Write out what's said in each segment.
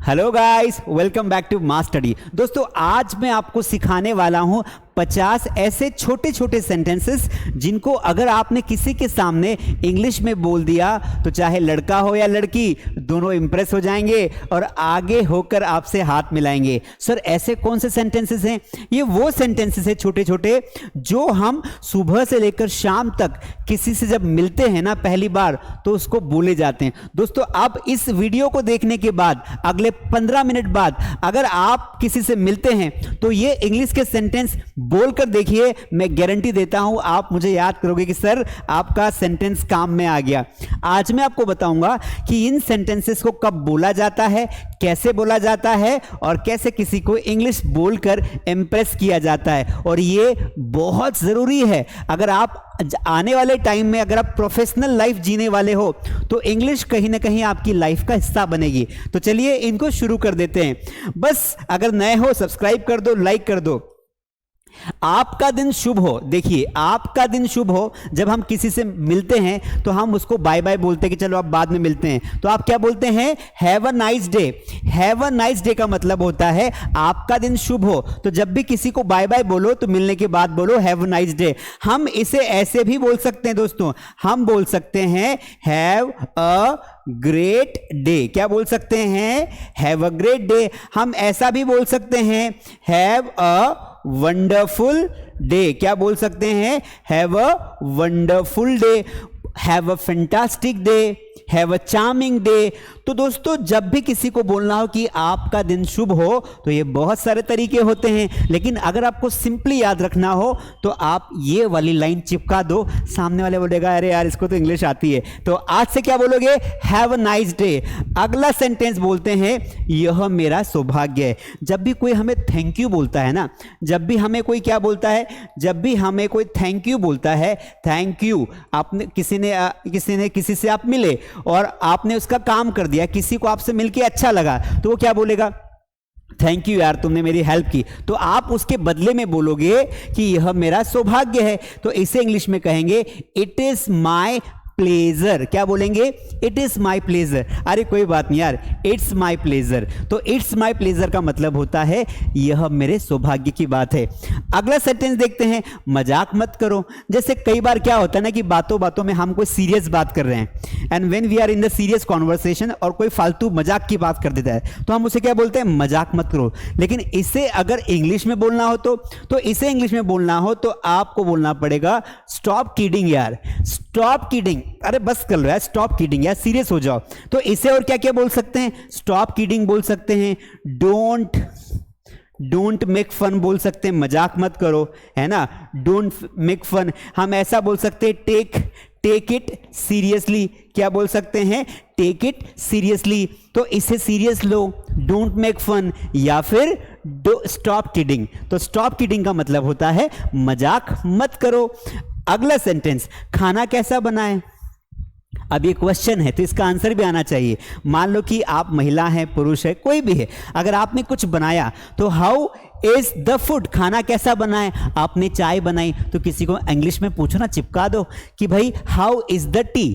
Hello guys, welcome back to mass study. दोस्तों, आज मैं आपको सिखाने वाला हूं 50 ऐसे छोटे छोटे सेंटेंसेस जिनको अगर आपने किसी के सामने इंग्लिश में बोल दिया तो चाहे लड़का हो या लड़की, दोनों इंप्रेस हो जाएंगे और आगे होकर आपसे हाथ मिलाएंगे। सर, ऐसे कौन से सेंटेंसेस हैं? ये वो सेंटेंसेस हैं छोटे छोटे जो हम सुबह से लेकर शाम तक किसी से जब मिलते हैं ना पहली बार तो उसको बोले जाते हैं। दोस्तों, आप इस वीडियो को देखने के बाद अगले 15 मिनट बाद अगर आप किसी से मिलते हैं तो ये इंग्लिश के सेंटेंस बोलकर देखिए, मैं गारंटी देता हूं आप मुझे याद करोगे कि सर आपका सेंटेंस काम में आ गया। आज मैं आपको बताऊंगा कि इन सेंटेंसेस को कब बोला जाता है, कैसे बोला जाता है और कैसे किसी को इंग्लिश बोलकर इंप्रेस किया जाता है। और ये बहुत जरूरी है। अगर आप आने वाले टाइम में अगर आप प्रोफेशनल लाइफ जीने वाले हो तो इंग्लिश कहीं ना कहीं आपकी लाइफ का हिस्सा बनेगी। तो चलिए इनको शुरू कर देते हैं। बस अगर नए हो सब्सक्राइब कर दो, लाइक कर दो। आपका दिन शुभ हो। देखिए, आपका दिन शुभ हो। जब हम किसी से मिलते हैं तो हम उसको बाय बाय बोलते हैं कि चलो अब बाद में मिलते हैं, तो आप क्या बोलते हैं? Have a nice day. Have a nice day का मतलब होता है आपका दिन शुभ हो। तो जब भी किसी को बाय बाय बोलो तो मिलने के बाद बोलो हैव अ नाइस डे। हम इसे ऐसे भी बोल सकते हैं दोस्तों, हम बोल सकते हैं हैव अ ग्रेट डे। क्या बोल सकते हैं? Have a great day. हम ऐसा भी बोल सकते हैं हैव अ वंडरफुल डे। क्या बोल सकते हैं? Have a wonderful day, have a fantastic day, have a charming day. तो दोस्तों, जब भी किसी को बोलना हो कि आपका दिन शुभ हो तो ये बहुत सारे तरीके होते हैं, लेकिन अगर आपको सिंपली याद रखना हो तो आप ये वाली लाइन चिपका दो। सामने वाले बोलेगा अरे यार इसको तो इंग्लिश आती है। तो आज से क्या बोलोगे? Have a nice day. अगला सेंटेंस बोलते हैं यह मेरा सौभाग्य है। जब भी कोई हमें थैंक यू बोलता है ना, जब भी हमें कोई क्या बोलता है, जब भी हमें कोई थैंक यू बोलता है, थैंक यू, आपने किसी से आप मिले और आपने उसका काम कर दिया, किसी को आपसे मिलके अच्छा लगा तो वो क्या बोलेगा? थैंक यू यार, तुमने मेरी हेल्प की। तो आप उसके बदले में बोलोगे कि यह मेरा सौभाग्य है। तो इसे इंग्लिश में कहेंगे इट इज माई प्लेजर। क्या बोलेंगे? It is my pleasure. अरे कोई बात नहीं यार, इट्स माई प्लेजर। तो इट्स माई प्लेजर का मतलब होता है यह मेरे सौभाग्य की बात है। अगला सेंटेंस देखते हैं, मजाक मत करो। जैसे कई बार क्या होता है ना कि बातों बातों में हम कोई सीरियस बात कर रहे हैं and when we are in the serious conversation और कोई फालतू मजाक की बात कर देता है तो हम उसे क्या बोलते हैं? मजाक मत करो। लेकिन इसे अगर इंग्लिश में बोलना हो तो इसे इंग्लिश में बोलना हो तो आपको बोलना पड़ेगा स्टॉप किडिंग यार, स्टॉप किडिंग। अरे बस कर लो यार, स्टॉप किडिंग यार, सीरियस हो जाओ। तो इसे और क्या क्या बोल सकते हैं? स्टॉप किडिंग बोल सकते हैं, डोंट मेक फन बोल सकते हैं, मजाक मत करो, है ना, डोंट मेक फन। हम ऐसा बोल सकते हैं टेक इट सीरियसली। क्या बोल सकते हैं? Take it seriously. तो इसे सीरियस लो, डोंट मेक फन या फिर स्टॉप किडिंग। तो स्टॉप किडिंग का मतलब होता है मजाक मत करो। अगला सेंटेंस, खाना कैसा बनाएं। अब ये क्वेश्चन है तो इसका आंसर भी आना चाहिए। मान लो कि आप महिला हैं, पुरुष है, कोई भी है, अगर आपने कुछ बनाया तो हाउ इज द फूड, खाना कैसा बनाए। आपने चाय बनाई तो किसी को इंग्लिश में पूछो ना, चिपका दो कि भाई how is the T,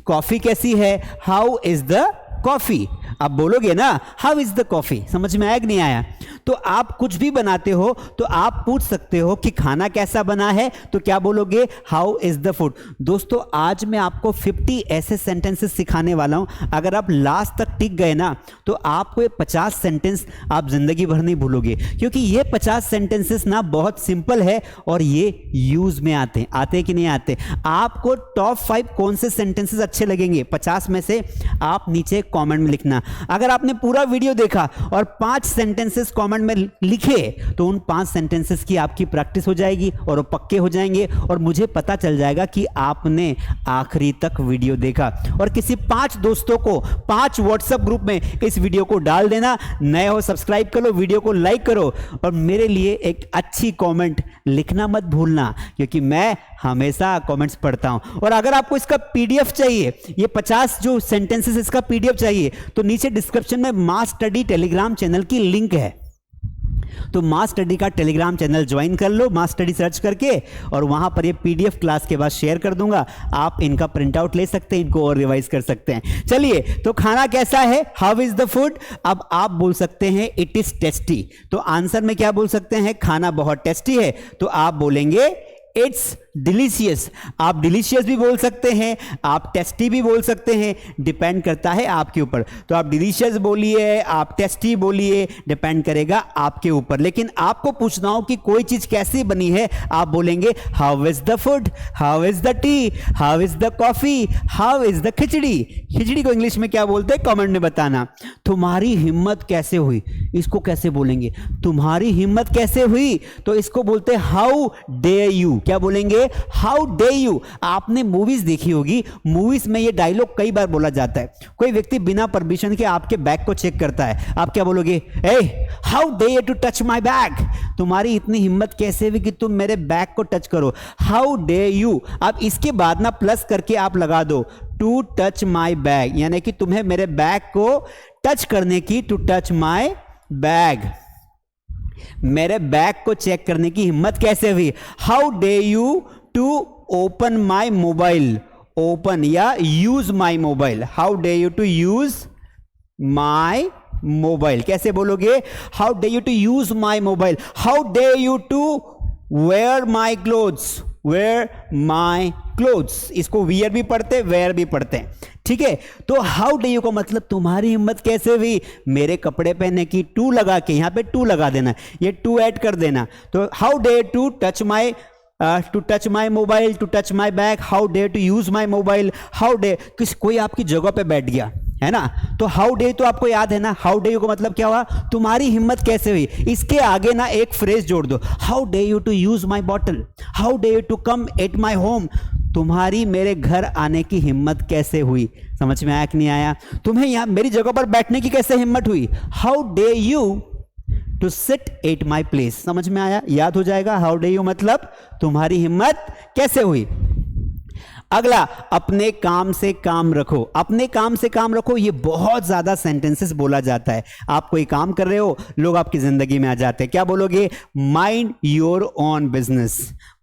coffee कैसी है, हाउ इज द कॉफी। आप बोलोगे ना हाउ इज द कॉफी। समझ में आया कि नहीं आया? तो आप कुछ भी बनाते हो तो आप पूछ सकते हो कि खाना कैसा बना है, तो क्या बोलोगे? How is the food. दोस्तों, आज मैं आपको 50 ऐसे सेंटेंसेस सिखाने वाला हूं। अगर आप लास्ट तक टिक गए ना तो आपको ये 50 सेंटेंस आप जिंदगी भर नहीं भूलोगे, क्योंकि ये 50 सेंटेंसेस ना बहुत सिंपल है और ये यूज में आते हैं कि नहीं आते। आपको टॉप 5 कौन से सेंटेंसेस अच्छे लगेंगे 50 में से, आप नीचे कमेंट में लिखना। अगर आपने पूरा वीडियो देखा और 5 सेंटेंसेस कमेंट में लिखे तो उन 5 सेंटेंसेस की आपकी प्रैक्टिस हो जाएगी और वो पक्के हो जाएंगे और मुझे पता चल जाएगा कि आपने आखिरी तक वीडियो देखा। और किसी 5 दोस्तों को 5 व्हाट्सएप ग्रुप में इस वीडियो को डाल देना। नए हो सब्सक्राइब करो, वीडियो को लाइक करो और मेरे लिए एक अच्छी कमेंट लिखना मत भूलना, क्योंकि मैं हमेशा कमेंट्स पढ़ता हूं। और अगर आपको इसका पीडीएफ चाहिए, ये 50 जो सेंटेंसेस इसका पीडीएफ चाहिए, तो नीचे डिस्क्रिप्शन में मास स्टडी टेलीग्राम चैनल की लिंक है। तो मास स्टडी का टेलीग्राम चैनल ज्वाइन कर लो, मास स्टडी सर्च करके, और वहां पर ये पीडीएफ क्लास के बाद शेयर कर दूंगा, आप इनका प्रिंट आउट ले सकते हैं, इनको और रिवाइज कर सकते हैं। चलिए, तो खाना कैसा है, हाउ इज द फूड। अब आप बोल सकते हैं इट इज टेस्टी, तो आंसर में क्या बोल सकते हैं, खाना बहुत टेस्टी है, तो आप बोलेंगे इट्स डिलीशियस। आप डिलीशियस भी बोल सकते हैं, आप टेस्टी भी बोल सकते हैं, डिपेंड करता है आपके ऊपर। तो आप डिलीशियस बोलिए, आप टेस्टी बोलिए, डिपेंड करेगा आपके ऊपर। लेकिन आपको पूछना हो कि कोई चीज कैसी बनी है, आप बोलेंगे how is the food, how is the tea, how is the coffee, how is the khichdi. Khichdi को इंग्लिश में क्या बोलते हैं, कमेंट में बताना। तुम्हारी हिम्मत कैसे हुई, इसको कैसे बोलेंगे, तुम्हारी हिम्मत कैसे हुई, तो इसको बोलते हैं हाउ डेयर यू। क्या बोलेंगे, हाउ डे यू। आपने मूवीज देखी होगी, मूवीज में ये डायलॉग कई बार बोला जाता है। कोई व्यक्ति बिना परमिशन के आपके बैग को चेक करता है, आप क्या बोलोगे, a how dare you to touch my bag. तुम्हारी इतनी हिम्मत कैसे हुई कि तुम मेरे बैग को टच करो, हाउ डे यू। अब इसके बाद ना प्लस करके आप लगा दो टू टच माय बैग, यानी कि तुम्हें मेरे बैग को टच करने की, टू टच माय बैग, मेरे बैग को चेक करने की हिम्मत कैसे हुई। How dare you to open my mobile, open या use my mobile, how dare you to use my mobile, कैसे बोलोगे, how dare you to use my mobile, how dare you to wear my clothes, wear my clothes. इसको wear भी पढ़ते, where भी पढ़ते हैं, ठीक है। तो हाउ डे यू का मतलब तुम्हारी हिम्मत कैसे हुई मेरे कपड़े पहनने की, टू लगा के, यहां पे टू लगा देना, ये टू ऐड कर देना। तो how dare to touch my, to touch my mobile, to touch my bag, how dare to use my mobile, how dare, किस कोई आपकी जगह पे बैठ गया है ना, तो हाउ डे तो आपको याद है ना, हाउ डे यू का मतलब क्या हुआ, तुम्हारी हिम्मत कैसे हुई। इसके आगे ना एक फ्रेज जोड़ दो, how dare you to use my bottle, how dare you to come at my home. तुम्हारी मेरे घर आने की हिम्मत कैसे हुई। समझ में आया कि नहीं आया, तुम्हें यहां मेरी जगह पर बैठने की कैसे हिम्मत हुई, how dare you to sit at my place. समझ में आया, याद हो जाएगा, हाउ डे यू मतलब तुम्हारी हिम्मत कैसे हुई। अगला, अपने काम से काम रखो। अपने काम से काम रखो, ये बहुत ज्यादा सेंटेंसेस बोला जाता है। आप कोई काम कर रहे हो, लोग आपकी जिंदगी में आ जाते हैं, क्या बोलोगे, mind your own business,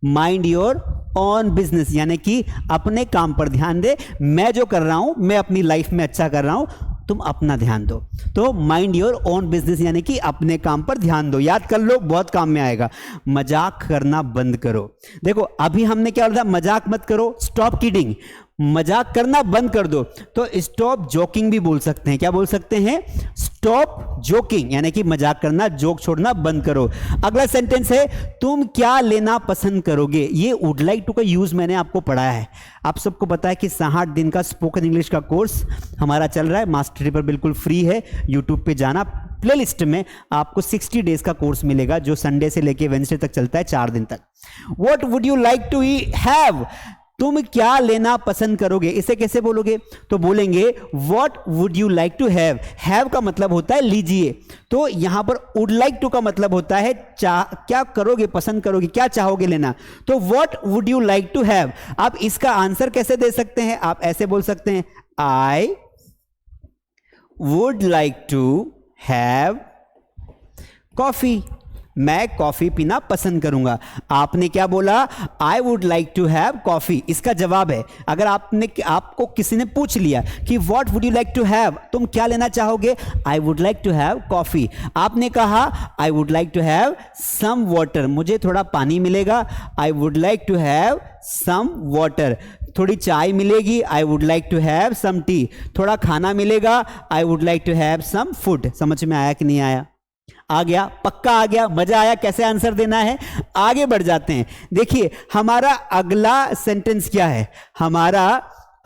mind your own business, यानी कि अपने काम पर ध्यान दे। मैं जो कर रहा हूं, मैं अपनी लाइफ में अच्छा कर रहा हूं, तुम अपना ध्यान दो। तो माइंड योर ओन बिजनेस यानी कि अपने काम पर ध्यान दो। याद कर लो, बहुत काम में आएगा। मजाक करना बंद करो। देखो अभी हमने क्या बोला था, मजाक मत करो, स्टॉप किडिंग, मजाक करना बंद कर दो। तो स्टॉप जोकिंग भी बोल सकते हैं। क्या बोल सकते हैं, स्टॉप जोकिंग, यानी कि मजाक करना, जोक छोड़ना बंद करो। अगला सेंटेंस है, तुम क्या लेना पसंद करोगे। ये वुड लाइक टू का यूज मैंने आपको पढ़ाया है। आप सबको पता है कि 60 दिन का स्पोकन इंग्लिश का कोर्स हमारा चल रहा है, मास्टरी पर बिल्कुल फ्री है। यूट्यूब पे जाना, प्लेलिस्ट में आपको 60 डेज का कोर्स मिलेगा, जो संडे से लेके वेडनेसडे तक चलता है, 4 दिन तक। What would you like to have, तुम क्या लेना पसंद करोगे। इसे कैसे बोलोगे, तो बोलेंगे what would you like to have. Have का मतलब होता है लीजिए, तो यहां पर वुड लाइक टू का मतलब होता है क्या करोगे, पसंद करोगे, क्या चाहोगे लेना। तो what would you like to have. आप इसका आंसर कैसे दे सकते हैं, आप ऐसे बोल सकते हैं, I would like to have coffee, मैं कॉफी पीना पसंद करूंगा। आपने क्या बोला, I would like to have coffee. इसका जवाब है, अगर आपको किसी ने पूछ लिया कि what would you like to have, तुम क्या लेना चाहोगे, I would like to have coffee. आपने कहा I would like to have some water, मुझे थोड़ा पानी मिलेगा, I would like to have some water. थोड़ी चाय मिलेगी, I would like to have some tea. थोड़ा खाना मिलेगा, I would like to have some food. समझ में आया कि नहीं आया, आ गया, पक्का आ गया, मजा आया कैसे आंसर देना है। आगे बढ़ जाते हैं। देखिए हमारा अगला सेंटेंस क्या है, हमारा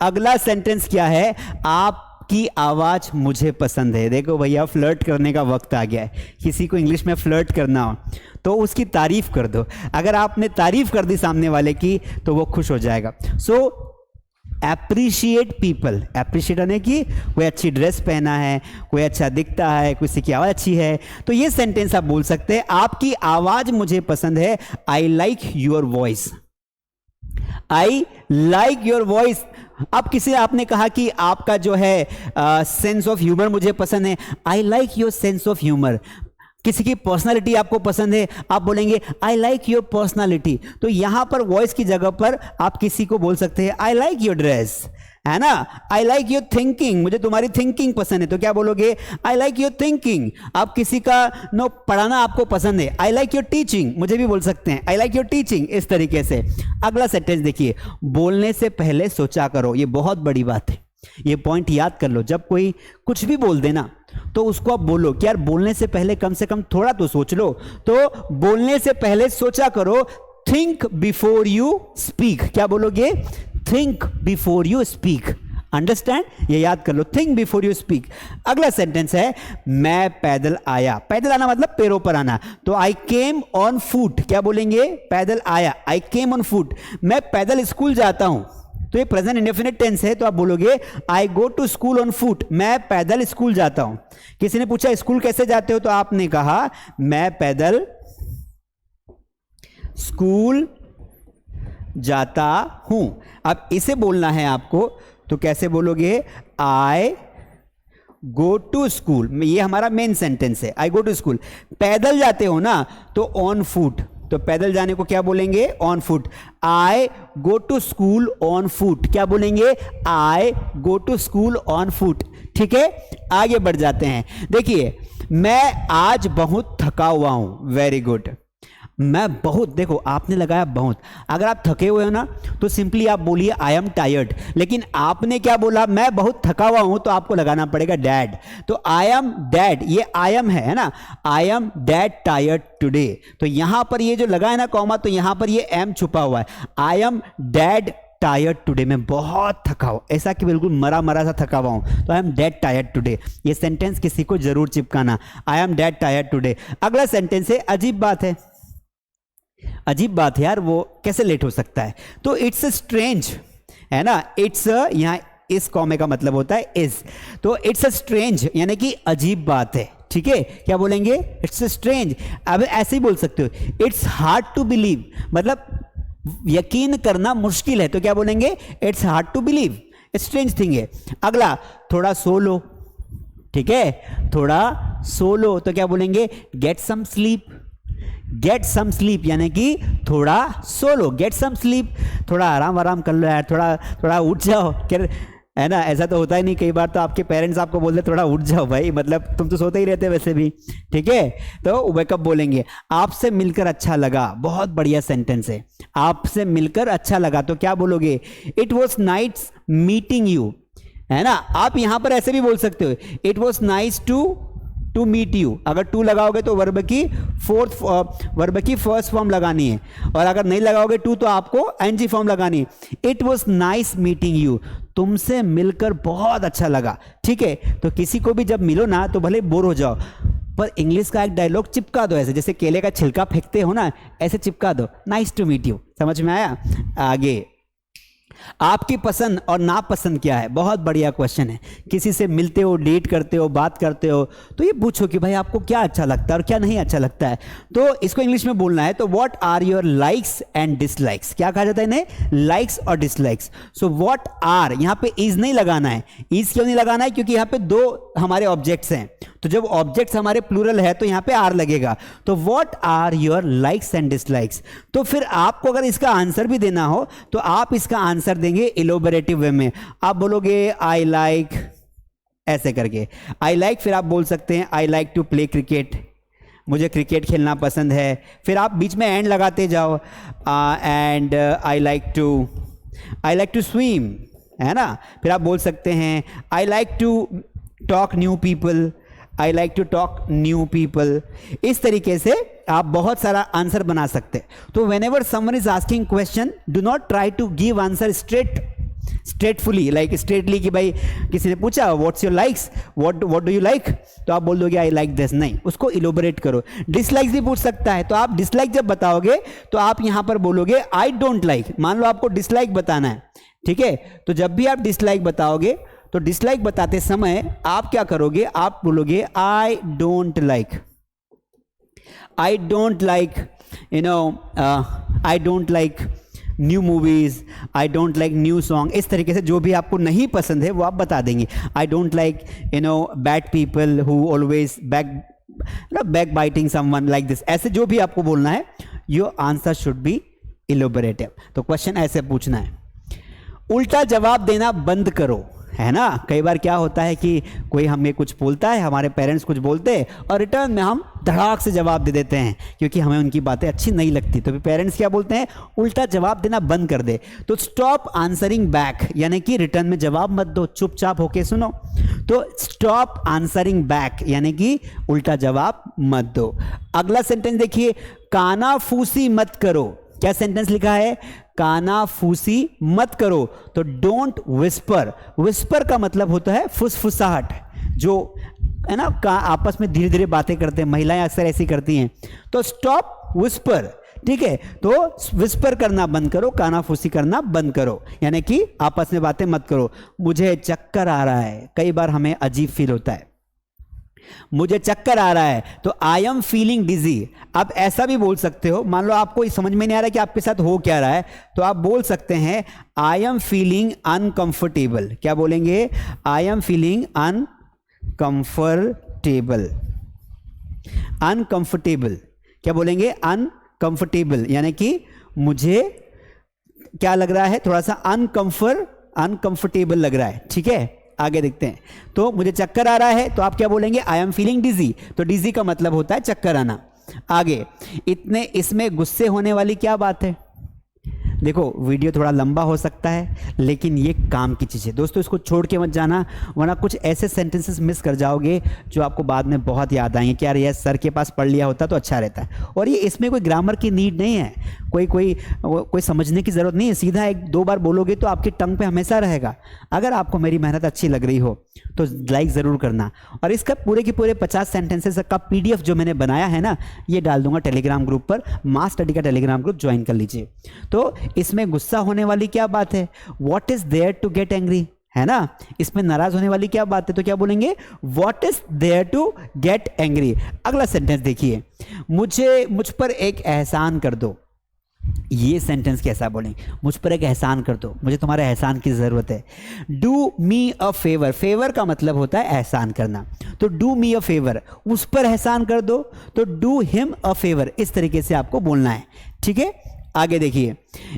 अगला सेंटेंस क्या है, आपकी आवाज मुझे पसंद है। देखो भैया, फ्लर्ट करने का वक्त आ गया है। किसी को इंग्लिश में फ्लर्ट करना हो तो उसकी तारीफ कर दो। अगर आपने तारीफ कर दी सामने वाले की तो वो खुश हो जाएगा। सो एप्रिशिएट पीपल, एप्रिशिएट यानी कि कोई अच्छी ड्रेस पहना है, कोई अच्छा दिखता है, किसी की आवाज अच्छी है, तो ये सेंटेंस आप बोल सकते हैं, आपकी आवाज मुझे पसंद है, I like your voice, I like your voice. अब किसी आपने कहा कि आपका जो है सेंस ऑफ ह्यूमर मुझे पसंद है, I like your sense of humour. किसी की पर्सनालिटी आपको पसंद है, आप बोलेंगे आई लाइक योर पर्सनालिटी। तो यहां पर वॉइस की जगह पर आप किसी को बोल सकते हैं आई लाइक योर ड्रेस, है ना, आई लाइक योर थिंकिंग, मुझे तुम्हारी थिंकिंग पसंद है, तो क्या बोलोगे आई लाइक योर थिंकिंग। आप किसी का पढ़ाना आपको पसंद है, आई लाइक योर टीचिंग, मुझे भी बोल सकते हैं आई लाइक योर टीचिंग, इस तरीके से। अगला सेंटेंस देखिए, बोलने से पहले सोचा करो, ये बहुत बड़ी बात है, ये पॉइंट याद कर लो। जब कोई कुछ भी बोल देना तो उसको आप बोलो कि यार बोलने से पहले कम से कम थोड़ा तो सोच लो। तो बोलने से पहले सोचा करो, थिंक बिफोर यू स्पीक। क्या बोलोगे, think before you speak, understand, ये याद कर लो, थिंक बिफोर यू स्पीक। अगला सेंटेंस है, मैं पैदल आया। पैदल आना मतलब पैरों पर आना, तो आई केम ऑन फुट। क्या बोलेंगे, पैदल आया, आई केम ऑन फुट। मैं पैदल स्कूल जाता हूं, तो ये प्रेजेंट इंडेफिनिट टेंस है, तो आप बोलोगे I go to school on foot, मैं पैदल स्कूल जाता हूं। किसी ने पूछा स्कूल कैसे जाते हो, तो आपने कहा मैं पैदल स्कूल जाता हूं। अब इसे बोलना है आपको, तो कैसे बोलोगे, आई गो टू स्कूल, ये हमारा मेन सेंटेंस है, आई गो टू स्कूल। पैदल जाते हो ना, तो ऑन फुट, तो पैदल जाने को क्या बोलेंगे, on foot. I go to school on foot, क्या बोलेंगे, I go to school on foot. ठीक है, आगे बढ़ जाते हैं। देखिए, मैं आज बहुत थका हुआ हूं, वेरी गुड। मैं बहुत, देखो आपने लगाया बहुत, अगर आप थके हुए हो ना तो सिंपली आप बोलिए आई एम टायर्ड, लेकिन आपने क्या बोला, मैं बहुत थका हुआ हूं, तो आपको लगाना पड़ेगा डैड। तो आई एम डैड, ये आई एम है ना, I am dad tired today. तो यहां पर ये जो लगा है ना कॉमा, तो यहां पर ये एम छुपा हुआ है, I M dad tired today, मैं बहुत थका हूं, ऐसा कि बिल्कुल मरा मरा सा थका हुआ हूं, तो I am dead tired today. ये सेंटेंस किसी को जरूर चिपकाना, I am dead tired today. अगला सेंटेंस है, अजीब बात है। अजीब बात है यार, वो कैसे लेट हो सकता है, तो इट्स स्ट्रेंज, है ना, इट्स, यहाँ इस कॉमे का मतलब होता है इज, तो इट्स स्ट्रेंज यानी कि अजीब बात है। ठीक है, क्या बोलेंगे, इट्स स्ट्रेंज। अब ऐसे ही बोल सकते हो, इट्स हार्ड टू बिलीव, मतलब यकीन करना मुश्किल है, तो क्या बोलेंगे, it's hard to believe, strange thing है। अगला, थोड़ा सो लो। ठीक है, थोड़ा सो लो, तो क्या बोलेंगे, get some sleep. Get some sleep यानी कि थोड़ा सो लो, गेट सम स्लीप, थोड़ा आराम आराम कर लो यार, थोड़ा थोड़ा उठ जाओ, है ना। ऐसा तो होता ही नहीं, कई बार तो आपके पेरेंट्स आपको बोलते थोड़ा उठ जाओ भाई, मतलब तुम तो सोते ही रहते वैसे भी। ठीक है, तो वेकअप बोलेंगे। आपसे मिलकर अच्छा लगा, बहुत बढ़िया सेंटेंस है, आपसे मिलकर अच्छा लगा, तो क्या बोलोगे, it was nice meeting you, है ना। आप यहां पर ऐसे भी बोल सकते हो, it was nice to meet you. अगर टू लगाओगे तो वर्ब की फर्स्ट फॉर्म लगानी है, और अगर नहीं लगाओगे टू तो आपको एनजी फॉर्म लगानी है। It was nice meeting you, तुमसे मिलकर बहुत अच्छा लगा। ठीक है, तो किसी को भी जब मिलो ना तो भले बोर हो जाओ, पर इंग्लिश का एक डायलॉग चिपका दो, ऐसे जैसे केले का छिलका फेंकते हो ना, ऐसे चिपका दो, नाइस टू मीट यू। समझ में आया। आगे, आपकी पसंद और नापसंद क्या है, बहुत बढ़िया क्वेश्चन है। किसी से मिलते हो, डेट करते हो, बात करते हो, तो ये पूछो कि भाई आपको क्या अच्छा लगता है और क्या नहीं अच्छा लगता है, तो इसको इंग्लिश में बोलना है। तो what are your likes and dislikes, क्या कहा जाता है इन्हें, लाइक्स और डिसलाइक्स। सो व्हाट आर, यहाँ पे इज नहीं लगाना है। इज क्यों नहीं लगाना है, क्योंकि यहाँ पे दो हमारे ऑब्जेक्ट्स हैं, तो जब ऑब्जेक्ट्स हमारे प्लूरल है तो यहाँ पे आर लगेगा। तो what are your likes and dislikes. तो फिर आपको अगर इसका आंसर भी देना हो तो आप इसका आंसर देंगे इलोबरेटिव वे में। आप बोलोगे आई लाइक, ऐसे करके आई लाइक, फिर आप बोल सकते हैं I like to play cricket, मुझे क्रिकेट खेलना पसंद है। फिर आप बीच में एंड लगाते जाओ, and I like to swim, है ना। फिर आप बोल सकते हैं I like to talk new people, I like to talk new people. इस तरीके से आप बहुत सारा आंसर बना सकते हैं। तो whenever someone is asking question, do not try to give answer straightfully, like straightly कि भाई किसी ने पूछा what's your likes, what do you like, तो आप बोल दोगे आई लाइक दिस, नहीं, उसको इलोबरेट करो। डिसलाइक्स भी पूछ सकता है, तो आप डिसलाइक जब बताओगे तो आप यहां पर बोलोगे आई डोंट लाइक। मान लो आपको डिसलाइक बताना है, ठीक है, तो जब भी आप डिसलाइक बताओगे तो डिसलाइक बताते समय आप क्या करोगे, आप बोलोगे I don't like, I don't like, you know, I don't like new movies, I don't like new song. इस तरीके से जो भी आपको नहीं पसंद है वो आप बता देंगे। I don't like, you know, bad people who always back biting someone like this, ऐसे जो भी आपको बोलना है, योर आंसर शुड बी इलोबरेटिव। तो क्वेश्चन ऐसे पूछना है, उल्टा जवाब देना बंद करो, है ना। कई बार क्या होता है कि कोई हमें कुछ बोलता है, हमारे पेरेंट्स कुछ बोलते हैं और रिटर्न में हम धड़ाक से जवाब दे देते हैं क्योंकि हमें उनकी बातें अच्छी नहीं लगती। तो पेरेंट्स क्या बोलते हैं, उल्टा जवाब देना बंद कर दे। तो स्टॉप आंसरिंग बैक, यानी कि रिटर्न में जवाब मत दो, चुपचाप होके सुनो। तो स्टॉप आंसरिंग बैक यानी कि उल्टा जवाब मत दो। अगला सेंटेंस देखिए, कानाफूसी मत करो। क्या सेंटेंस लिखा है, कानाफूसी मत करो। तो डोंट विस्पर, विस्पर का मतलब होता है फुसफुसाहट, जो है ना आपस में धीरे धीरे बातें करते हैं, महिलाएं अक्सर ऐसी करती हैं। तो स्टॉप विस्पर, ठीक है। तो विस्पर करना बंद करो, कानाफूसी करना बंद करो, यानी कि आपस में बातें मत करो। मुझे चक्कर आ रहा है, कई बार हमें अजीब फील होता है, मुझे चक्कर आ रहा है, तो आई एम फीलिंग डिजी। आप ऐसा भी बोल सकते हो, मान लो आपको समझ में नहीं आ रहा कि आपके साथ हो क्या रहा है, तो आप बोल सकते हैं आई एम फीलिंग अनकंफर्टेबल। क्या बोलेंगे, I am feeling uncomfortable. Uncomfortable क्या बोलेंगे, अनकंफर्टेबल, यानी कि मुझे क्या लग रहा है, थोड़ा सा अनकंफर्टेबल लग रहा है, ठीक है। आगे देखते हैं, तो मुझे चक्कर आ रहा है, तो आप क्या बोलेंगे, आई एम फीलिंग डिजी। तो डिजी का मतलब होता है चक्कर आना। आगे, इतने इसमें गुस्से होने वाली क्या बात है। देखो वीडियो थोड़ा लंबा हो सकता है, लेकिन ये काम की चीज़ है दोस्तों, इसको छोड़ के मत जाना, वरना कुछ ऐसे सेंटेंसेस मिस कर जाओगे जो आपको बाद में बहुत याद आएंगे कि यार ये सर के पास पढ़ लिया होता तो अच्छा रहता है। और ये इसमें कोई ग्रामर की नीड नहीं है, कोई समझने की ज़रूरत नहीं है, सीधा एक दो बार बोलोगे तो आपकी टंग पे हमेशा रहेगा। अगर आपको मेरी मेहनत अच्छी लग रही हो तो लाइक ज़रूर करना, और इसका पूरे के पूरे 50 सेंटेंसेस का PDF जो मैंने बनाया है ना, ये डाल दूंगा टेलीग्राम ग्रुप पर, मास स्टडी का टेलीग्राम ग्रुप ज्वाइन कर लीजिए। तो इसमें गुस्सा होने वाली क्या बात है, what is there to get angry, है ना। इसमें नाराज होने वाली क्या बात है, तो क्या बोलेंगे, what is there to get angry. अगला सेंटेंस देखिए, मुझ पर एक एहसान कर दो। ये सेंटेंस कैसा बोलेंगे, मुझ पर एक एहसान कर दो, मुझे तुम्हारे एहसान की जरूरत है। Do me a favour, favour का मतलब होता है एहसान करना, तो डू मी अ फेवर, उस पर एहसान कर दो, तो डू हिम अ फेवर, इस तरीके से आपको बोलना है, ठीक है। आगे देखिए,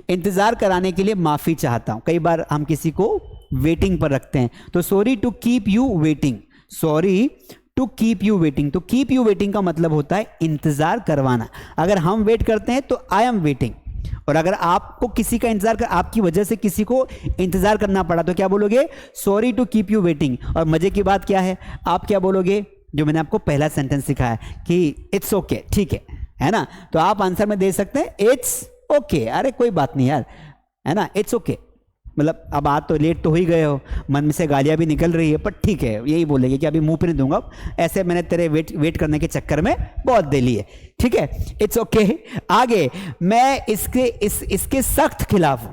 इंतजार कराने के लिए माफी चाहता हूं। कई बार हम किसी को वेटिंग पर रखते हैं, तो sorry to keep you waiting, sorry to keep you waiting. तो कीप यू वेटिंग का मतलब होता है इंतजार करवाना। अगर हम वेट करते हैं तो आई एम वेटिंग, और अगर आपको किसी का इंतजार कर, आपकी वजह से किसी को इंतजार करना पड़ा, तो क्या बोलोगे, sorry to keep you waiting. और मजे की बात क्या है, आप क्या बोलोगे, जो मैंने आपको पहला सेंटेंस सिखाया कि इट्स ओके, ठीक है ना। तो आप आंसर में दे सकते हैं इट्स ओके, अरे कोई बात नहीं यार, है ना, इट्स ओके। मतलब अब आज तो लेट तो हो ही गए हो, मन में से गालियां भी निकल रही है, पर ठीक है, यही बोलेंगे कि अभी मुंह पे नहीं दूंगा, ऐसे मैंने तेरे वेट करने के चक्कर में बहुत दे लिए, ठीक है, इट्स ओके। आगे, मैं इसके सख्त खिलाफ हूं।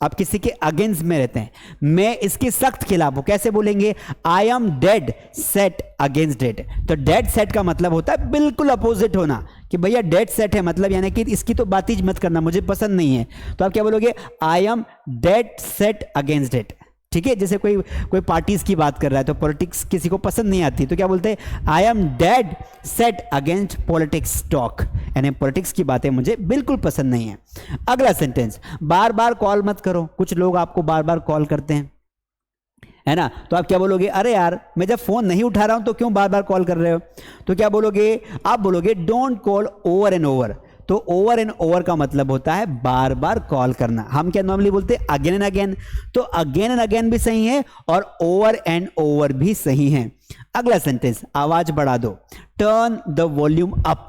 आप किसी के अगेंस्ट में रहते हैं, मैं इसके सख्त खिलाफ हूं, कैसे बोलेंगे, आई am dead set against it. तो डेड सेट का मतलब होता है बिल्कुल अपोजिट होना, कि भैया डेड सेट है, मतलब यानी कि इसकी तो बात ही मत करना, मुझे पसंद नहीं है। तो आप क्या बोलोगे, आई am dead set against it, ठीक है। जैसे कोई पार्टीज की बात कर रहा है, तो पॉलिटिक्स किसी को पसंद नहीं आती, तो क्या बोलते हैं, I am dead set against politics talk, यानी पॉलिटिक्स की बातें मुझे बिल्कुल पसंद नहीं है। अगला सेंटेंस, बार बार कॉल मत करो। कुछ लोग आपको बार बार कॉल करते हैं, है ना, तो आप क्या बोलोगे, अरे यार मैं जब फोन नहीं उठा रहा हूं तो क्यों बार बार कॉल कर रहे हो। तो क्या बोलोगे, आप बोलोगे don't call over and over. तो ओवर एंड ओवर का मतलब होता है बार बार कॉल करना। हम क्या नॉर्मली बोलते हैं, अगेन एंड अगेन। तो अगेन एंड अगेन भी सही है और ओवर एंड ओवर भी सही है। अगला सेंटेंस, आवाज बढ़ा दो, टर्न द वॉल्यूम अप।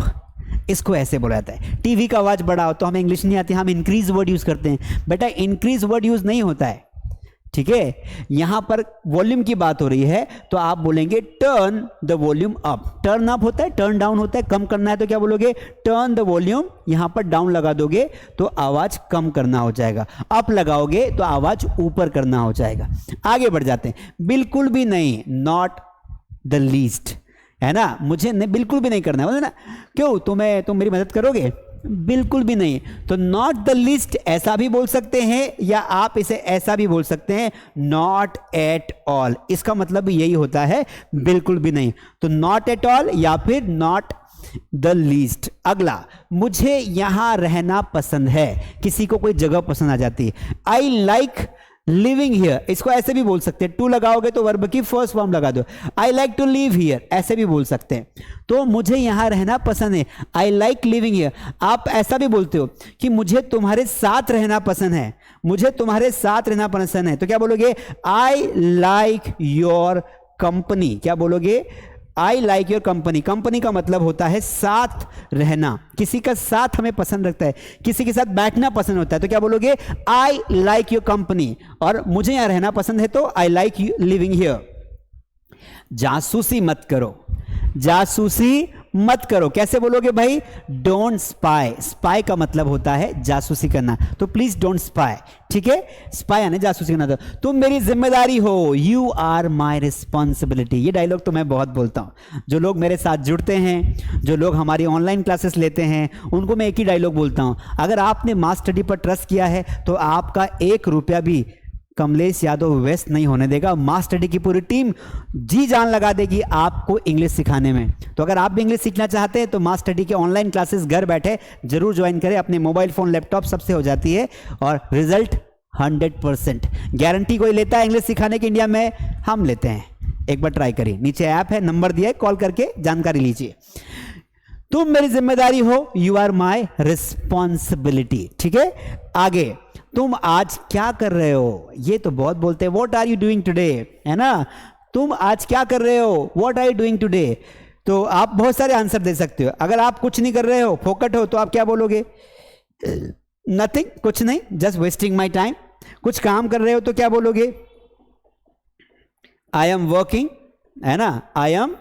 इसको ऐसे बोला जाता है, टीवी का आवाज बढ़ाओ, तो हमें इंग्लिश नहीं आती, हम इंक्रीज वर्ड यूज करते हैं। बेटा इंक्रीज वर्ड यूज नहीं होता है, ठीक है। यहां पर वॉल्यूम की बात हो रही है, तो आप बोलेंगे turn the volume up. Turn up होता है, टर्न डाउन होता है, कम करना है तो क्या बोलोगे, टर्न द वॉल्यूम। यहां पर डाउन लगा दोगे तो आवाज कम करना हो जाएगा, अप लगाओगे तो आवाज ऊपर करना हो जाएगा। आगे बढ़ जाते हैं, बिल्कुल भी नहीं, नॉट द लीस्ट, है ना, मुझे बिल्कुल भी नहीं करना है ना। क्यों, तुम मेरी मदद करोगे, बिल्कुल भी नहीं। तो नॉट द लीस्ट ऐसा भी बोल सकते हैं, या आप इसे ऐसा भी बोल सकते हैं, नॉट एट ऑल। इसका मतलब यही होता है, बिल्कुल भी नहीं। तो नॉट एट ऑल या फिर नॉट द लीस्ट। अगला, मुझे यहां रहना पसंद है। किसी को कोई जगह पसंद आ जाती है, आई लाइक लिविंग हियर। इसको ऐसे भी बोल सकते हैं, टू लगाओगे तो वर्ब की फर्स्ट फॉर्म लगा दो, I like to live here, ऐसे भी बोल सकते हैं। तो मुझे यहां रहना पसंद है, आई लाइक लिविंग हियर। आप ऐसा भी बोलते हो कि मुझे तुम्हारे साथ रहना पसंद है, मुझे तुम्हारे साथ रहना पसंद है, तो क्या बोलोगे, आई लाइक योर कंपनी। क्या बोलोगे, I like your company. Company का मतलब होता है साथ रहना, किसी का साथ हमें पसंद रखता है, किसी के साथ बैठना पसंद होता है, तो क्या बोलोगे, आई लाइक योर कंपनी। और मुझे यहां रहना पसंद है तो आई लाइक लिविंग हियर। जासूसी मत करो, जासूसी मत करो। कैसे बोलोगे भाई, डोंट स्पाई। स्पाई का मतलब होता है जासूसी करना, तो प्लीज डोंट स्पाई। ठीक है, स्पाई यानी जासूसी करना। तो तुम मेरी जिम्मेदारी हो, यू आर माई रिस्पॉन्सिबिलिटी। ये डायलॉग तो मैं बहुत बोलता हूं। जो लोग मेरे साथ जुड़ते हैं, जो लोग हमारी ऑनलाइन क्लासेस लेते हैं, उनको मैं एक ही डायलॉग बोलता हूं, अगर आपने मास स्टडी पर ट्रस्ट किया है तो आपका 1 रुपया भी कमलेश यादव वेस्ट नहीं होने देगा। मास स्टडी की पूरी टीम जी जान लगा देगी आपको इंग्लिश सिखाने में। तो अगर आप भी इंग्लिश सीखना चाहते हैं तो मास स्टडी के ऑनलाइन क्लासेस घर बैठे जरूर ज्वाइन करें। अपने मोबाइल फोन लैपटॉप सबसे हो जाती है और रिजल्ट 100%। गारंटी कोई लेता है इंग्लिश सिखाने की इंडिया में? हम लेते हैं। एक बार ट्राई करिए, नीचे ऐप है, नंबर दिया है, कॉल करके जानकारी लीजिए। तुम मेरी जिम्मेदारी हो, यू आर माई रिस्पॉन्सिबिलिटी। ठीक है, आगे, तुम आज क्या कर रहे हो? ये तो बहुत बोलते हैं, what are you doing today, है ना। तुम आज क्या कर रहे हो, what are you doing today. तो आप बहुत सारे आंसर दे सकते हो। अगर आप कुछ नहीं कर रहे हो, फोकट हो, तो आप क्या बोलोगे, नथिंग, कुछ नहीं, जस्ट वेस्टिंग माई टाइम। कुछ काम कर रहे हो तो क्या बोलोगे, आई एम वर्किंग, है ना, आई एम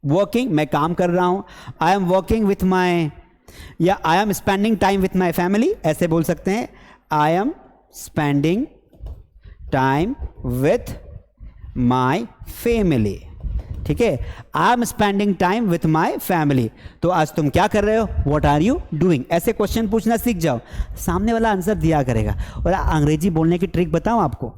वर्किंग, मैं काम कर रहा हूं। I am working with my, या I am spending time with my family, ऐसे बोल सकते हैं, I am spending time with my family. ठीक है, I am spending time with my family. तो आज तुम क्या कर रहे हो, व्हाट आर यू डूइंग। ऐसे क्वेश्चन पूछना सीख जाओ, सामने वाला आंसर दिया करेगा। और अंग्रेजी बोलने की ट्रिक बताऊं आपको,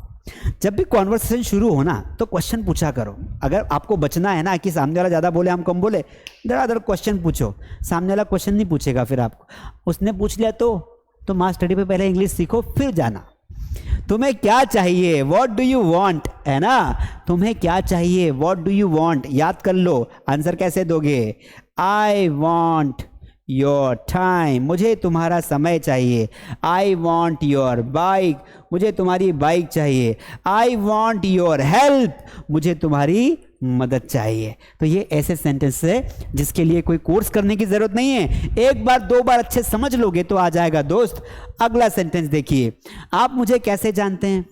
जब भी कॉन्वर्सेशन शुरू हो ना तो क्वेश्चन पूछा करो। अगर आपको बचना है ना कि सामने वाला ज़्यादा बोले हम कम बोले, दर क्वेश्चन पूछो। सामने वाला क्वेश्चन नहीं पूछेगा फिर आपको, उसने पूछ लिया तो मास स्टडी पे पहले इंग्लिश सीखो फिर जाना। तुम्हें क्या चाहिए, व्हाट डू यू वांट, है ना। तुम्हें क्या चाहिए, व्हाट डू यू वांट, याद कर लो। आंसर कैसे दोगे, आई वांट योर टाइम, मुझे तुम्हारा समय चाहिए। आई वॉन्ट योर बाइक, मुझे तुम्हारी बाइक चाहिए। आई वॉन्ट योर हेल्प, मुझे तुम्हारी मदद चाहिए। तो ये ऐसे सेंटेंस है जिसके लिए कोई कोर्स करने की जरूरत नहीं है, एक बार 2 बार अच्छे समझ लोगे तो आ जाएगा दोस्त। अगला सेंटेंस देखिए, आप मुझे कैसे जानते हैं,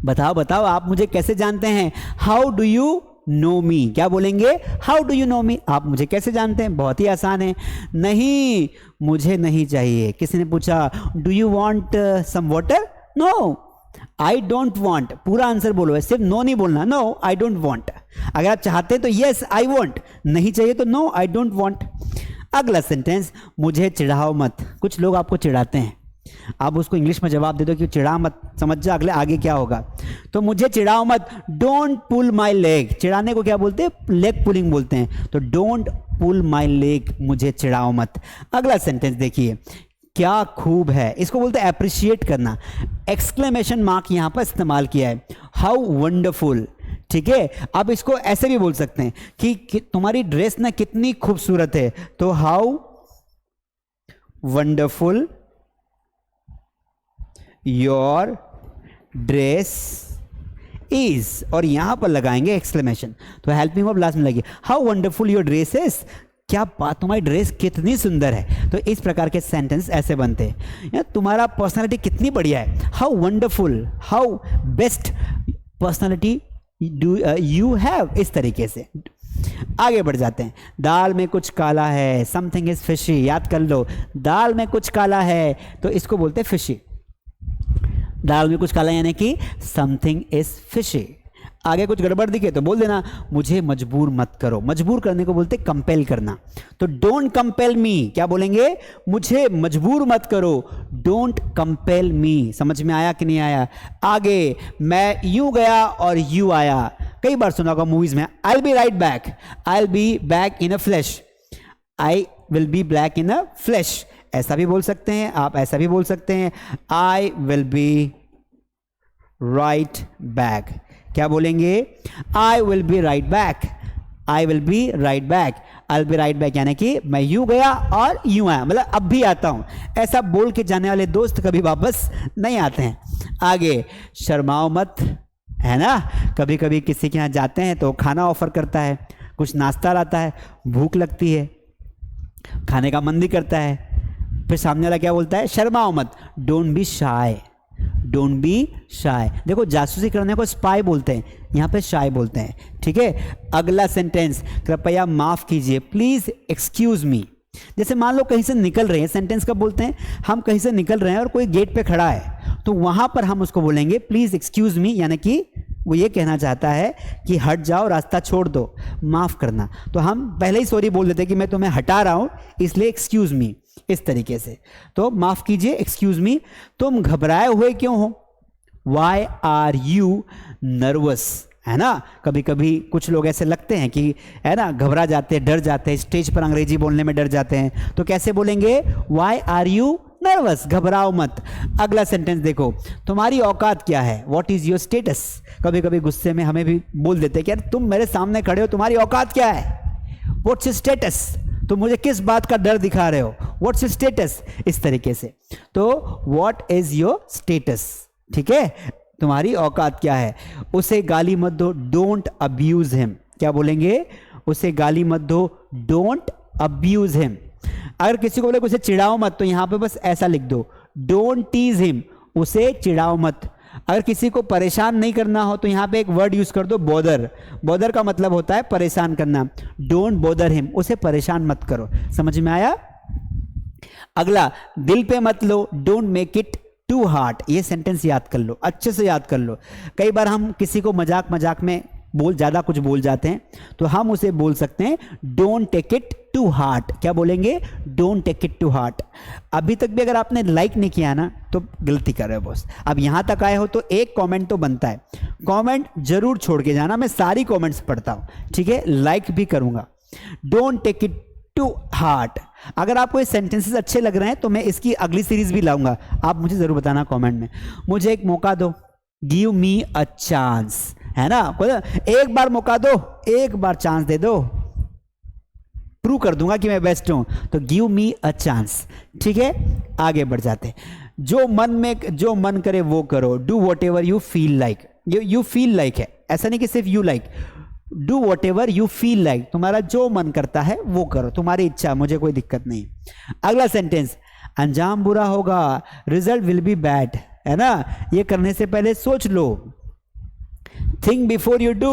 बताओ बताओ, आप मुझे कैसे जानते हैं। हाउ डू यू नो मी, क्या बोलेंगे, हाउ डू यू नो मी, आप मुझे कैसे जानते हैं। बहुत ही आसान है। नहीं, मुझे नहीं चाहिए। किसी ने पूछा do you want some water, no I don't want, पूरा आंसर बोलो, सिर्फ नो नहीं बोलना, नो आई डोंट वॉन्ट। अगर आप चाहते हैं तो यस आई वॉन्ट, नहीं चाहिए तो नो आई डोंट वॉन्ट। अगला सेंटेंस, मुझे चिढ़ाओ मत। कुछ लोग आपको चिढ़ाते हैं, आप उसको इंग्लिश में जवाब दे दो कि चिढ़ा मत, समझ जा अगले आगे क्या होगा। तो मुझे चिढ़ाओ मत, डोंट पुल माई लेग। चिढ़ाने को क्या बोलते हैं, लेग पुलिंग बोलते हैं। तो डोंट पुल माई लेग, मुझे चिढ़ाओ मत। अगला सेंटेंस देखिए, क्या खूब है, इसको बोलते हैं अप्रिशिएट करना। एक्सक्लेमेशन मार्क यहां पर इस्तेमाल किया है, हाउ वंडरफुल। ठीक है, आप इसको ऐसे भी बोल सकते हैं कि तुम्हारी ड्रेस ना कितनी खूबसूरत है, तो how wonderful your dress is, और यहां पर लगाएंगे एक्सक्लेमेशन। तो हेल्प मी वर्ब लास्ट में लगी, how wonderful your dress is, क्या बात, तुम्हारी ड्रेस कितनी सुंदर है। तो इस प्रकार के सेंटेंस ऐसे बनते हैं। तुम्हारा पर्सनालिटी कितनी बढ़िया है, how wonderful, how best personality do you have, इस तरीके से। आगे बढ़ जाते हैं, दाल में कुछ काला है, समथिंग इज फिशी। याद कर लो, दाल में कुछ काला है तो इसको बोलते हैं फिशी। दाल में कुछ काला यानी कि समथिंग इज फिशी। आगे कुछ गड़बड़ दिखे तो बोल देना, मुझे मजबूर मत करो। मजबूर करने को बोलते कंपेल करना। तो डोंट कंपेल मी, क्या बोलेंगे, मुझे मजबूर मत करो, डोंट कंपेल मी। समझ में आया कि नहीं आया? आगे, मैं यूं गया और यू आया, कई बार सुना होगा मूवीज में, I will be right back, I will be back in a flash, I will be back in a flash, ऐसा भी बोल सकते हैं आप, ऐसा भी बोल सकते हैं, I will be right back. क्या बोलेंगे, I will be right back, I will be right back, I will be right back, यानी कि मैं यूं गया और यूं आया, मतलब अब भी आता हूं। ऐसा बोल के जाने वाले दोस्त कभी वापस नहीं आते हैं। आगे, शर्माओ मत, है ना, कभी कभी किसी के यहाँ जाते हैं तो खाना ऑफर करता है, कुछ नाश्ता लाता है, भूख लगती है, खाने का मन भी करता है, फिर सामने वाला क्या बोलता है, शर्माओ मत, don't be shy, don't be shy. देखो जासूसी करने को स्पाई बोलते हैं, यहाँ पे शाय बोलते हैं, ठीक है। अगला सेंटेंस, कृपया माफ कीजिए, प्लीज एक्सक्यूज मी। जैसे मान लो कहीं से निकल रहे हैं, सेंटेंस कब बोलते हैं, हम कहीं से निकल रहे हैं और कोई गेट पे खड़ा है, तो वहां पर हम उसको बोलेंगे प्लीज एक्सक्यूज मी, यानी कि वो ये कहना चाहता है कि हट जाओ, रास्ता छोड़ दो, माफ करना। तो हम पहले ही सॉरी बोल देते हैं कि मैं तुम्हें हटा रहा हूं, इसलिए एक्सक्यूज मी, इस तरीके से। तो माफ कीजिए, एक्सक्यूज मी। तुम घबराए हुए क्यों हो, वाई आर यू नर्वस, है ना। कभी कभी कुछ लोग ऐसे लगते हैं कि, है ना, घबरा जाते हैं, डर जाते हैं, स्टेज पर अंग्रेजी बोलने में डर जाते हैं, तो कैसे बोलेंगे, वाई आर यू नर्वस, घबराओ मत। अगला सेंटेंस देखो, तुम्हारी औकात क्या है, व्हाट इज योर स्टेटस। कभी कभी गुस्से में हमें भी बोल देते हैं कि यार तुम मेरे सामने खड़े हो, तुम्हारी औकात क्या है, व्हाट्स योर स्टेटस, तुम मुझे किस बात का डर दिखा रहे हो, व्हाट्स योर स्टेटस, इस तरीके से। तो व्हाट इज योर स्टेटस, ठीक है, तुम्हारी औकात क्या है। उसे गाली मत दो, डोंट अब्यूज हिम, क्या बोलेंगे, उसे गाली मत दो, डोंट अब्यूज हिम। अगर किसी को बोले उसे चिढ़ाओ मत, तो यहां पे बस ऐसा लिख दो, डोंट टीज हिम, उसे चिढ़ाओ मत। अगर किसी को परेशान नहीं करना हो तो यहां पे एक वर्ड यूज कर दो, बॉदर। बॉदर का मतलब होता है परेशान करना, डोंट बॉदर हिम, उसे परेशान मत करो। समझ में आया? अगला, दिल पे मत लो, don't make it too hard. ये सेंटेंस याद कर लो, अच्छे से याद कर लो। कई बार हम किसी को मजाक मजाक में ज्यादा कुछ बोल जाते हैं, तो हम उसे बोल सकते हैं don't take it to heart. क्या बोलेंगे, don't take it to heart. अभी तक भी अगर आपने लाइक नहीं किया ना तो गलती कर रहे हो बॉस। अब यहां तक आए हो तो एक कमेंट तो बनता है, कमेंट जरूर छोड़ के जाना, मैं सारी कमेंट्स पढ़ता हूं, ठीक है, लाइक भी करूंगा। Don't take it to heart. अगर आपको ये सेंटेंसेस अच्छे लग रहे हैं तो मैं इसकी अगली सीरीज भी लाऊंगा, आप मुझे जरूर बताना कमेंट में। मुझे एक मौका दो, गिव मी अ चांस, है ना, एक बार मौका दो, एक बार चांस दे दो, प्रूव कर दूंगा कि मैं बेस्ट हूं। तो गिव मी अ चांस, ठीक है। आगे बढ़ जाते हैं, जो मन करे वो करो, do what ever you feel like. You feel like है, ऐसा नहीं कि सिर्फ you like, do what ever you feel like, तुम्हारा जो मन करता है वो करो, तुम्हारी इच्छा, मुझे कोई दिक्कत नहीं। अगला सेंटेंस, अंजाम बुरा होगा, रिजल्ट विल बी बैड, है ना, ये करने से पहले सोच लो, थिंक बिफोर यू डू,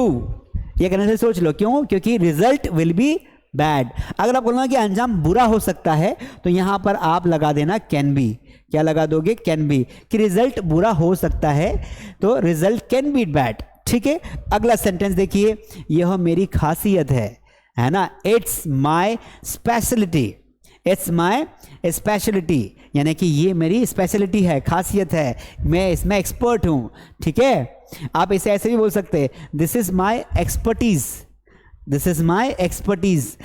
ये करने से सोच लो, क्यों, क्योंकि रिजल्ट विल बी बैड। अगर आप बोलोगे कि अंजाम बुरा हो सकता है तो यहां पर आप लगा देना कैन बी। क्या लगा दोगे, कैन बी, कि रिजल्ट बुरा हो सकता है तो रिजल्ट कैन बी बैड, ठीक है। अगला सेंटेंस देखिए, यह मेरी खासियत है ना, it's my speciality, it's my speciality, यानी कि ये मेरी स्पेशलिटी है, खासियत है, मैं इसमें एक्सपर्ट हूं, ठीक है। आप इसे ऐसे भी बोल सकते हैं, this is my expertise, this is my expertise.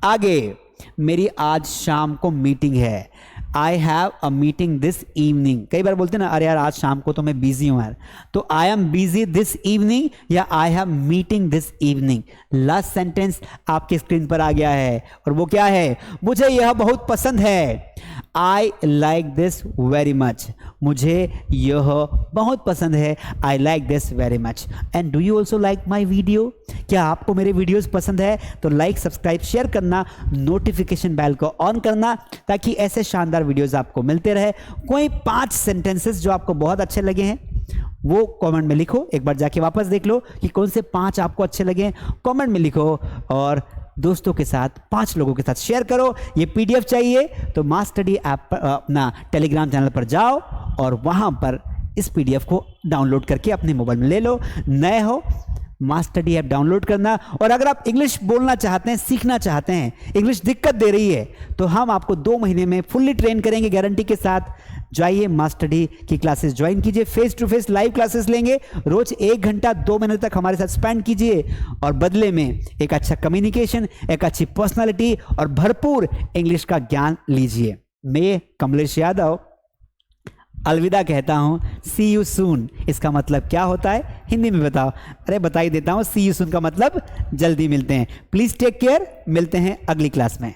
आगे, मेरी आज शाम को मीटिंग है, I have a meeting this evening. कई बार बोलते हैं ना, अरे यार आज शाम को तो मैं बिजी हूं यार, तो I am busy this evening या I have meeting this evening. Last sentence आपकी स्क्रीन पर आ गया है और वो क्या है, मुझे यह बहुत पसंद है, I like this very much, मुझे यह बहुत पसंद है, I like this very much. And do you also like my video, क्या आपको मेरे वीडियोस पसंद है? तो लाइक, सब्सक्राइब, शेयर करना, नोटिफिकेशन बेल को ऑन करना, ताकि ऐसे शानदार वीडियोस आपको मिलते रहे। कोई 5 सेंटेंसेस जो आपको बहुत अच्छे लगे हैं वो कमेंट में लिखो, एक बार जाके वापस देख लो कि कौन से 5 आपको अच्छे लगे हैं, कमेंट में लिखो और दोस्तों के साथ 5 लोगों के साथ शेयर करो। ये पीडीएफ चाहिए तो मास स्टडी ऐप पर अपना टेलीग्राम चैनल पर जाओ और वहां पर इस पीडीएफ को डाउनलोड करके अपने मोबाइल में ले लो। नए हो मास्टर स्टडी ऐप डाउनलोड करना। और अगर आप इंग्लिश बोलना चाहते हैं, सीखना चाहते हैं, इंग्लिश दिक्कत दे रही है, तो हम आपको 2 महीने में फुल्ली ट्रेन करेंगे गारंटी के साथ। जाइए मास्टर स्टडी की क्लासेस ज्वाइन कीजिए, face to face live classes लेंगे, रोज 1 घंटा 2 महीने तक हमारे साथ स्पेंड कीजिए और बदले में एक अच्छा कम्युनिकेशन, एक अच्छी पर्सनालिटी और भरपूर इंग्लिश का ज्ञान लीजिए। मैं कमलेश यादव अलविदा कहता हूं। सी यू सून इसका मतलब क्या होता है हिंदी में बताओ? अरे बता ही देता हूं, सी यू सून का मतलब जल्दी मिलते हैं। प्लीज टेक केयर, मिलते हैं अगली क्लास में।